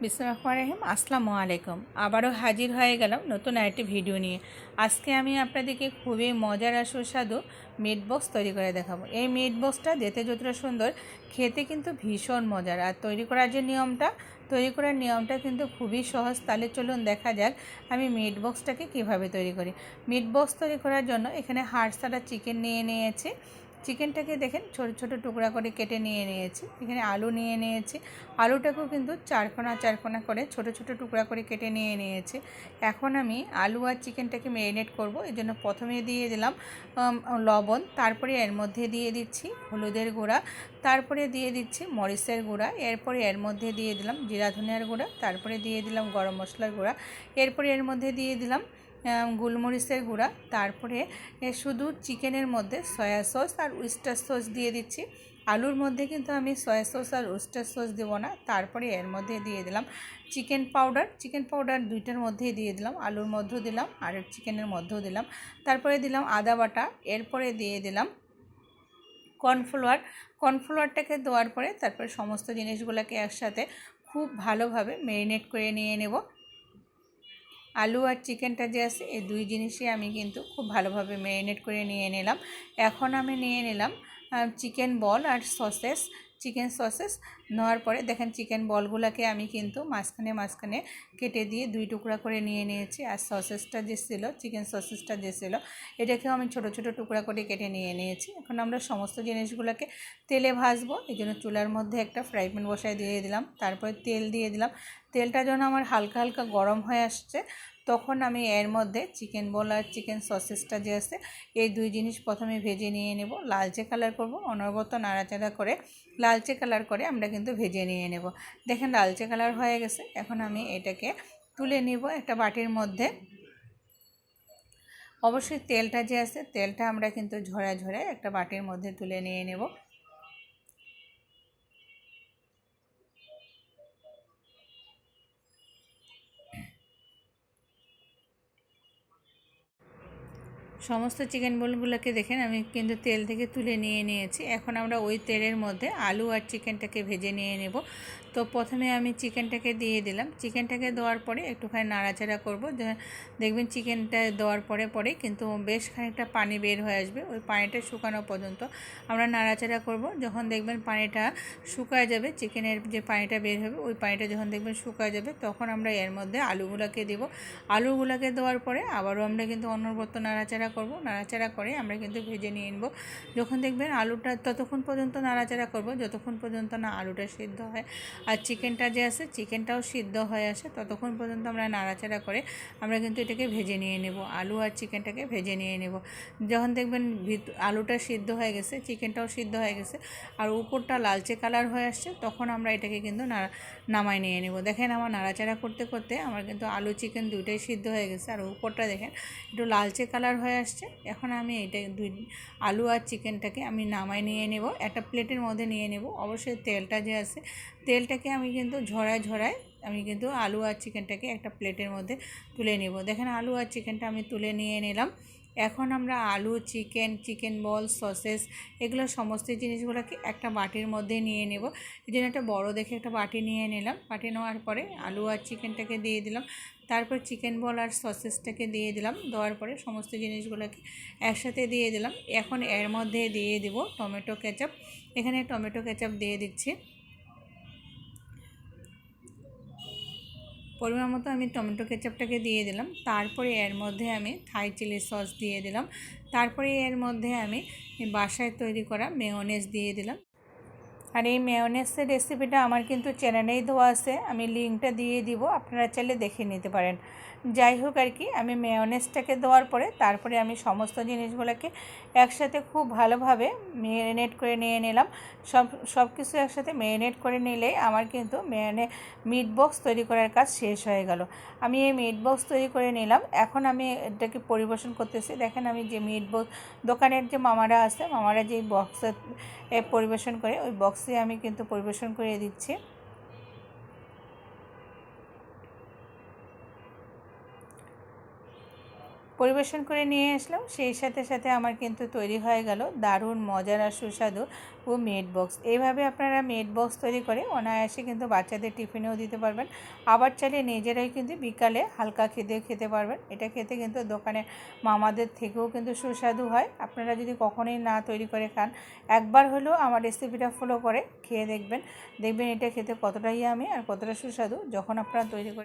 বিসমিল্লাহির রহমানির রহিম। আসসালামু আলাইকুম। আবারও হাজির হয়ে গেলাম নতুন আরেকটি ভিডিও নিয়ে। আজকে আমি আপনাদেরকে খুবই মজার আর সুস্বাদু মিট বক্স তৈরি করে দেখাবো। এই মিট বক্সটা দেখতে যতটা সুন্দর, খেতে কিন্তু ভীষণ মজার। আর তৈরি করার নিয়মটা কিন্তু খুবই সহজ। তাহলে চলুন দেখা যাক আমি মিট বক্সটাকে কীভাবে তৈরি করি। মিট বক্স তৈরি করার জন্য এখানে হাড় ছাড়া চিকেন নিয়ে নিয়েছি। চিকেনটাকে দেখেন ছোট ছোট টুকরা করে কেটে নিয়ে নিয়েছি। এখানে আলু নিয়ে নিয়েছি। আলুটাকেও কিন্তু চারকোনা করে ছোট ছোট টুকরা করে কেটে নিয়ে নিয়েছি। এখন আমি আলু আর চিকেনটাকে ম্যারিনেট করব। এই জন্য প্রথমে দিয়ে দিলাম লবণ, তারপরে এর মধ্যে দিয়ে দিচ্ছি হলুদের গুঁড়া, তারপরে দিয়ে দিচ্ছি মরিচের গুঁড়া, এরপরে এর মধ্যে দিয়ে দিলাম জিরা ধনিয়ার গুঁড়া, তারপরে দিয়ে দিলাম গরম মশলার গুঁড়া, এরপরে এর মধ্যে দিয়ে দিলাম গোলমরিচের গুঁড়া, তারপরে শুধু চিকেনের মধ্যে সয়া সস আর উইস্টার সস দিয়ে দিচ্ছি। আলুর মধ্যে কিন্তু আমি সয়া সস আর উইস্টার সস দেবো না। তারপরে এর মধ্যে দিয়ে দিলাম চিকেন পাউডার দুইটার মধ্যেই দিয়ে দিলাম, আলুর মধ্যেও দিলাম আর চিকেনের মধ্যেও দিলাম। তারপরে দিলাম আদা বাটা, এরপরে দিয়ে দিলাম কর্নফ্লাওয়ারটাকে দেওয়ার পরে তারপরে সমস্ত জিনিসগুলোকে একসাথে খুব ভালোভাবে ম্যারিনেট করে নিয়ে নেব। আলু আর চিকেনটা যে আছে এই দুই জিনিসই আমি কিন্তু খুব ভালোভাবে ম্যারিনেট করে নিয়ে নিলাম। এখন আমি নিয়ে নিলাম চিকেন বল আর চিকেন সসেস নেওয়ার পরে দেখেন চিকেন বলগুলোকে আমি কিন্তু মাঝখানে কেটে দিয়ে দুই টুকরা করে নিয়ে নিয়েছি। আর চিকেন সসেসটা যে ছিল এটাকেও আমি ছোট ছোট টুকরা করে কেটে নিয়ে নিয়েছি। এখন আমরা সমস্ত জিনিসগুলোকে তেলে ভাজবো। এই জন্য চুলার মধ্যে একটা ফ্রাই প্যান বসায় দিয়ে দিলাম, তারপরে তেল দিয়ে দিলাম। তেলটা যখন আমার হালকা হালকা গরম হয়ে আসছে তখন আমি এর মধ্যে চিকেন বল আর চিকেন সসেসটা যে আছে এই দুই জিনিস প্রথমে ভেজে নিয়ে নেব। লালচে কালার করব, অনবরত নাড়াচাড়া করে লালচে কালার করে আমরা কিন্তু ভেজে নিয়ে নেব। দেখেন লালচে কালার হয়ে গেছে। এখন আমি এটাকে তুলে নেব একটা বাটির মধ্যে। অবশ্যই তেলটা যে আছে তেলটা আমরা কিন্তু ঝরে একটা বাটির মধ্যে তুলে নিয়ে নেব। সমস্ত চিকেন বলগুলোকে দেখেন আমি কিন্তু তেল থেকে তুলে নিয়ে নিয়েছি। এখন আমরা ওই তেলের মধ্যে আলু আর চিকেনটাকে ভেজে নিয়ে নেব। তো প্রথমে আমি চিকেনটাকে দিয়ে দিলাম। চিকেনটাকে দেওয়ার পরে একটুখানি নাড়াচাড়া করব। দেখবেন চিকেনটা দেওয়ার পরে কিন্তু বেশ খানিকটা পানি বের হয়ে আসবে। ওই পানিটা শুকানো পর্যন্ত আমরা নাড়াচাড়া করব। যখন দেখবেন পানিটা শুকায় যাবে, চিকেনের যে পানিটা বের হবে ওই পানিটা যখন দেখবেন শুকায় যাবে তখন আমরা এর মধ্যে আলুগুলোকে দেব। আলুগুলোকে দেওয়ার পরে আবারও আমরা কিন্তু অনবরত নাড়াচাড়া করব। নাড়াচাড়া করে আমরা কিন্তু ভেজে নিয়ে নেব। যখন দেখবেন আলুটা ততক্ষণ পর্যন্ত নাড়াচাড়া করব যতক্ষণ পর্যন্ত না আলুটা সিদ্ধ হয় আর চিকেনটা যে আছে চিকেনটাও সিদ্ধ হয়ে আসে, ততক্ষণ পর্যন্ত আমরা নাড়াচাড়া করে আমরা কিন্তু এটাকে ভেজে নিয়ে নেব। আলু আর চিকেনটাকে ভেজে নিয়ে নেব। যখন দেখবেন আলুটা সিদ্ধ হয়ে গেছে, চিকেনটাও সিদ্ধ হয়ে গেছে আর উপরটা লালচে কালার হয়ে আসছে তখন আমরা এটাকে কিন্তু নামাই নিয়ে নেব। দেখেন আমার নাড়াচাড়া করতে করতে আমার কিন্তু আলু চিকেন দুইটাই সিদ্ধ হয়ে গেছে আর উপরটা দেখেন একটু লালচে কালার হয়ে আসছে। এখন আমি আলু আর চিকেনটাকে আমি নামাই নিয়ে নেব, একটা প্লেটের মধ্যে নিয়ে নেব। অবশ্যই তেলটা যে আছে তেলটাকে আমি কিন্তু ঝরায় আমি কিন্তু আলু আর চিকেনটাকে একটা প্লেটের মধ্যে তুলে নেব। দেখেন আলু আর চিকেনটা আমি তুলে নিয়ে নিলাম। এখন আমরা আলু চিকেন বল সসেস এগুলো সমস্ত জিনিসগুলোকে একটা বাটির মধ্যে নিয়ে নেব। এই জন্য একটা বড় দেখে একটা বাটি নিয়ে নিলাম। বাটি নেওয়ার পরে আলু আর চিকেনটাকে দিয়ে দিলাম, তারপর চিকেন বল আর সসেসটাকে দিয়ে দিলাম। দেওয়ার পরে সমস্ত জিনিসগুলোকে একসাথে দিয়ে দিলাম। এখন এর মধ্যে দিয়ে দেব টমেটো কেচাপ। এখানে টমেটো কেচাপ দিয়ে দিচ্ছি পরিমাণ মতো। আমি টমেটো কেচাপটাকে দিয়ে দিলাম। তারপরে এর মধ্যে আমি থাই চিলি সস দিয়ে দিলাম। তারপরে এর মধ্যে আমি বাসায় তৈরি করা মেয়োনেজ দিয়ে দিলাম। আর এই মেয়োনেজের রেসিপিটা আমার কিন্তু চ্যানেলেই দেওয়া আছে, আমি লিঙ্কটা দিয়ে দিব, আপনারা চাইলে দেখে নিতে পারেন। যাই হোক আর কি, আমি মেয়োনেজটাকে দেওয়ার পরে তারপরে আমি সমস্ত জিনিসগুলোকে একসাথে খুব ভালোভাবে ম্যারিনেট করে নিয়ে নিলাম। সব কিছু একসাথে ম্যারিনেট করে নিলেই আমার কিন্তু মিট বক্স তৈরি করার কাজ শেষ হয়ে গেল। আমি এই মিট বক্স তৈরি করে নিলাম। এখন আমি এটাকে পরিবেশন করতেছি। দেখেন আমি যে মিট বক্স দোকানের যে মামারা আছে, মামারা যেই বক্সে পরিবেশন করে ওই বক্সে আমি কিন্তু পরিবেশন করে দিচ্ছি। পরিবেশন করে নিয়ে আসলাম। সেই সাথে সাথে আমার কিন্তু তৈরি হয়ে গেল দারুণ মজার আর সুস্বাদু ও মেড বক্স। এইভাবে আপনারা মেড বক্স তৈরি করে অনায়াসে কিন্তু বাচ্চাদের টিফিনেও দিতে পারবেন, আবার চাইলে নিজেরাই কিন্তু বিকালে হালকা খেতে পারবেন। এটা খেতে কিন্তু দোকানে মামাদের থেকেও কিন্তু সুস্বাদু হয়। আপনারা যদি কখনোই না তৈরি করে খান, একবার হলেও আমার রেসিপিটা ফলো করে খেয়ে দেখবেন, এটা খেতে কতটা ইয়ামি আর কতটা সুস্বাদু যখন আপনারা তৈরি করে